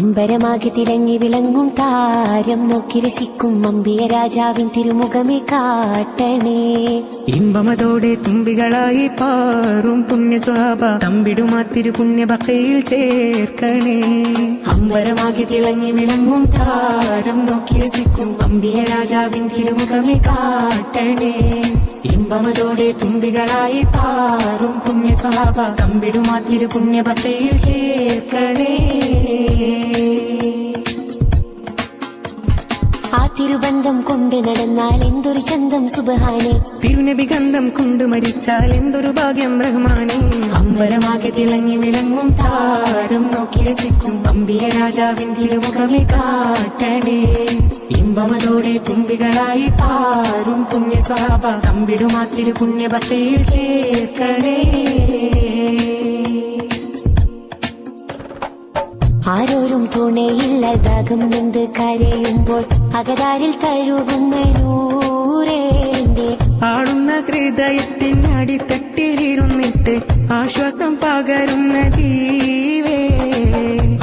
അമ്പരമാകെ തിളങ്ങി വിളങ്ങും താരം നോക്കി രസിക്കും അമ്പിയ രാജാവിൻ തിരുമുഖമേ കാട്ടണേ. ഇമ്പമതോടെ തുമ്പികളായി പാറും പുണ്യ സ്വഭാവ തമ്പിടുമാ തിരുപുണ്യ ബക്കയിൽ ചേർക്കണേ. അമ്പരമാകെ തിളങ്ങി വിളങ്ങും താരം നോക്കി രസിക്കും അമ്പിയ രാജാവിൻ തിരുമുഖമേ കാട്ടണേ. ഇമ്പമതോടെ തുമ്പികളായി പാറും പുണ്യ സ്വഭാവ തമ്പിടുമാ തിരുപുണ്യ ബക്കയിൽ ചേർക്കണേ. ആ തിരുബന്ധം കൊണ്ട് നടന്നാൽ എന്തൊരു ചന്തം സുബ്ഹാനേ. തിരുനബി ഗന്ധം കൊണ്ട് മരിച്ചാൽ എന്തൊരു ഭാഗ്യം റഹ്മാനേ. അമ്പരമാകെ തിളങ്ങി വിളങ്ങും താരം നോക്കി രസിക്കും അമ്പിയ രാജാവിൻ തിരുമുഖമേ കാട്ടണേ. ഇമ്പമതോടെ തുമ്പികളായി പാറും പുണ്യ സ്വഭാവ തമ്പിടുമാ തിരുപുണ്യ ബക്കയിൽ ചേർക്കണേ. ആരോരും തുണയില്ലതാകും നിന്ന് കരയുമ്പോൾ അകതാരിൽ തഴുകുന്ന നൂറേന്റെ ആടുന്ന ഹൃദയത്തിനടിത്തട്ടിലിരുന്നിട്ട് ആശ്വാസം പകരുന്ന ജീവേ.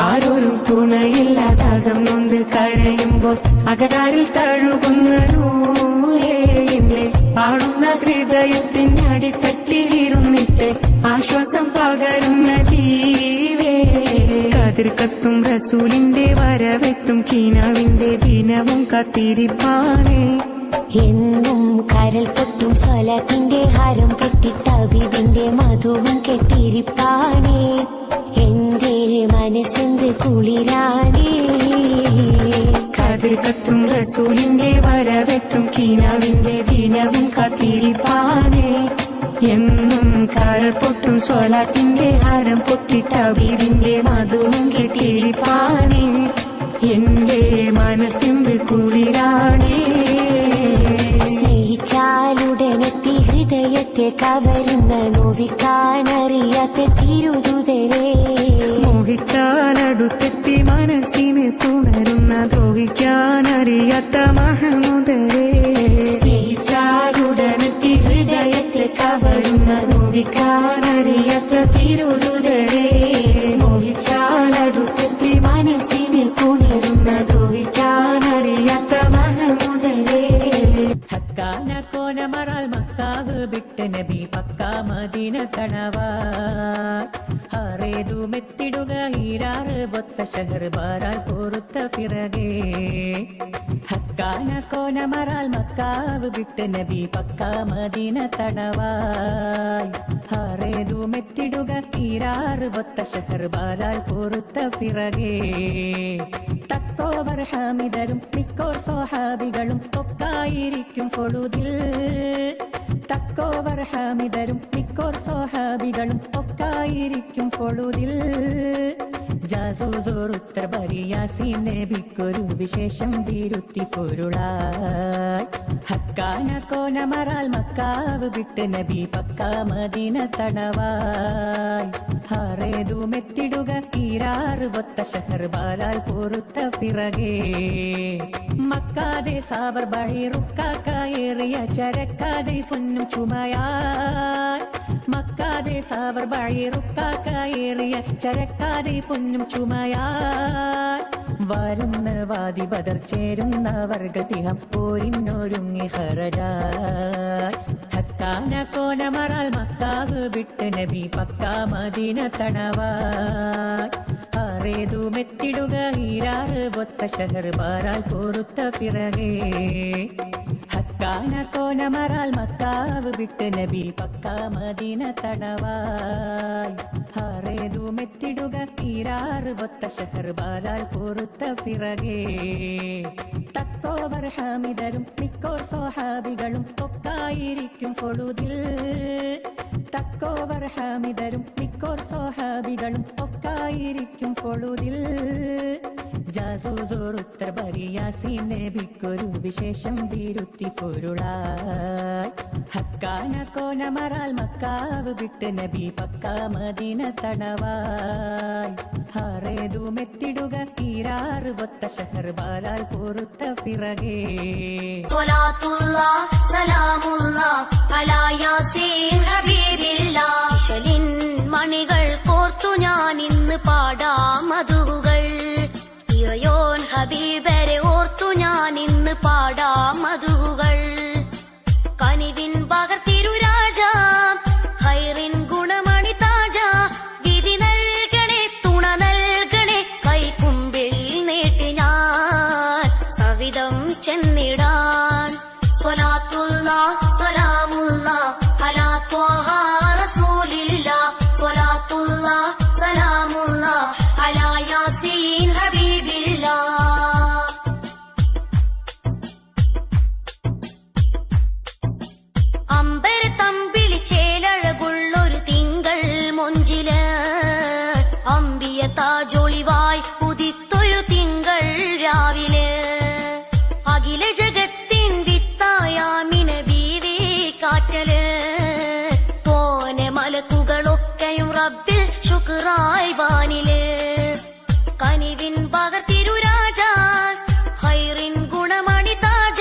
ആരോരും തുണയില്ലതാകും നൊന്ന് കരയുമ്പോൾ അകതാരിൽ തഴുകുന്ന നൂറേന്റെ ആടുന്ന ഹൃദയത്തിനടിത്തട്ടിലിരുന്നിട്ട് ആശ്വാസം പകരുന്ന ജീവേ. കതിർക്കത്തും റസൂലിന്റെ വരവെത്തും കീനാവിന്റെ ദിനവും കാത്തിരിപ്പാനേ. എന്നും കരൽ പൊട്ടും സ്വലത്തിന്റെ ഹാരം പൊട്ടിട്ട ഹബീബിന്റെ മധുവും കെട്ടിരിപ്പാണേ. എന്റെ മനസ്സെന്ത് കുളിരാണേ. കതിർക്കത്തും റസൂലിന്റെ വരവെത്തും കീനാവിന്റെ ദിനവും കാത്തിരിപ്പാനേ. എന്നും കരൾ പൊട്ടും സ്വലാത്തിന്റെ ഹാരം പൊട്ടിട്ട ഹബീബിന്റെ മധുവും കെട്ടിരിപ്പാണേ. എന്റെ മനസ്സിന്റെ കുളിരാണേ. സ്നേഹിച്ചാലുടനെത്തി ഹൃദയത്തെ കവരുന്ന നോവിക്കാനറിയാത്ത തിരുദൂതരേ. മോഹിച്ചാലടുത്തെത്തി മനസ്സിനെ തുണരുന്ന ദ്രോഹിക്കാനറിയാത്ത മഹമുദരേ. സ്നേഹിച്ചാലുടനെത്തി ഹൃദയത്തെ കവരുന്ന നോവിക്കാനറിയാത്ത തിരുദൂതരേ. മോഹിച്ചാലടുത്തെത്തി മനസ്സിനെ തുണരുന്ന ദ്രോഹിക്കാനറിയാത്ത മഹമുദരേ. ഹക്കാന കോനമറാൽ മക്കാവ് വിട്ട് നബി പക്കാ മദീന തണവാ. ഹറേതു മെത്തിടുക ഈരാറ് ഒത്ത ഷഹർ ബാരാൽ പൊറുത്ത ഫിറകേ. ഹക്കാന കോനമറാൽ മക്കാവ് വിട്ട് നബി പക്കാ മദീന തണവായ്. ഹറേതു മെത്തിടുക ഈരാറ് ഒത്ത ഷഹർ ബാരാൽ പൊറുത്ത ഫിറകേ. തക്കോവർ ഹാമിദരും മിക്കോർ സ്വഹാബികളും ഒക്കായിരിക്കും പൊഴുതിൽ. തക്കോവർ ഹാമിദരും മിക്കോർ സ്വഹാബികളും ഒക്കായിരിക്കും പൊഴുതിൽ. ജാസൂസോറുത്തർ ബരിയാസീൻ നബിക്കൊരു വിശേഷം വീരുത്തി പൊരുളായി. ഹക്കാന കോനമറാൽ മക്കാവ് വിട്ട് നബി പക്കാ മദീന തണവായ്. ഹറേതു മെത്തിടുക ഈരാറ് ഒത്ത ഷഹർ ബാലാൽ പൊറുത്ത ഫിറകേ. മക്കാതെ സാബർ ബഴീറുക്കായേറിയ ചരക്കാതെ പൊന്നും ചുമയാൽ. മക്കാതെ സാബർ ബഴീറുക്കായേറിയ ചരക്കാതെ പൊന്നും ചുമയാൽ. വരുന്ന വാദി ബദർ ചേരുന്നവർകൾ തിഹം പോരിന്നൊരുങ്ങി ഹറജായ്. ഹക്കാന കോനമറാൽ മക്കാവ് വിട്ട് നബി പക്കാ മദീന തണവായ്. ഹറേതു മെത്തിടുക ഈരാറ് ഒത്ത ഷഹർ ബാരാൽ പൊറുത്ത ഫിറകേ. ഹക്കാന കോനമറാൽ മക്കാവ് വിട്ട് നബി പക്കാ മദീന തണവായ്. ഹറേതു മെത്തിടുക ഈരാറ് ഒത്ത ഷഹർ ബാരാൽ പൊറുത്ത ഫിറകേ. തക്കോവർ ഹാമിദരും മിക്കോർ സ്വഹാബികളും ഒക്കായിരിക്കും പൊഴുതിൽ. തക്കോവർ ഹാമിദരും മിക്കോർ സ്വഹാബികളും ഒക്കായിരിക്കും പൊഴുതിൽ. ജാസൂസോറുത്തർ ബരിയാസീൻ നബിക്കൊരു വിശേഷം വീരുത്തി പൊരുളായി. ഹക്കാന കോനമറാൽ മക്കാവ് വിട്ട് നബി പക്കാ മദീന തണവായ്. ഹറേതു മെത്തിടുക ഈരാറ് ഒത്ത ഷഹർ ബാലാൽ പൊറുത്ത ഫിറകേ. സ്വലാത്തുല്ലാഹ് സലാമുല്ലാഹ് അലാ യാസീൻ ഹബീബില്ലാഹ്. ഇശലിൻ മണികൾ കോർത്തു ഞാൻ ഇന്ന് പാടാം മധുകൾ. പാടാം മധുകൾ കനിവിൻ പകർത്തിരുരാജ ഹൈറിൻ ഗുണമണി താജ വിധി നൽകണേ തുണ നൽകണേ കൈക്കുമ്പിൽ നീട്ടി ഞാൻ സവിധം ചെന്നിടാൻ സ്വലാത്തുല്ലാഹ് സലാമുല്ലാഹ് അലാ ത്വാഹ റസൂലില്ലാഹ് സ്വലാത്തുല്ലാഹ് സലാമുല്ലാഹ് അലാ യാസീൻ ഹബീബില്ലാഹ് അമ്പര തമ്പിളി ചേലഴകുള്ളൊരു തിങ്കൾ മൊഞ്ചില് അമ്പിയ താജൊളിവായി ഉദിത്തൊരു തിങ്കൾ രാവിലെ അഖില ജഗത്തിൻ വിത്തായാമിന ബീവി കാറ്റല് പോനെ മലക്കുകളൊക്കെയും റബ്ബിൽ ശുക്റായി വാനില് കനിവിൻ പകർത്തിരുരാജ ഹൈറിൻ ഗുണമണി താജ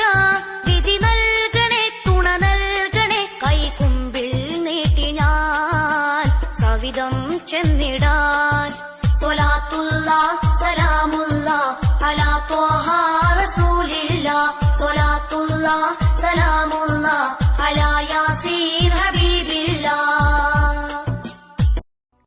വിധി നൽകണേ തുണ നൽകണേ കൈക്കുമ്പിൽ നീട്ടി ഞാൻ സവിധം ചെന്നിടാൻ സ്വലാത്തുല്ലാഹ് സലാമുല്ലാഹ് അലാ ത്വാഹ റസൂലില്ലാഹ് സ്വലാത്തുല്ലാഹ്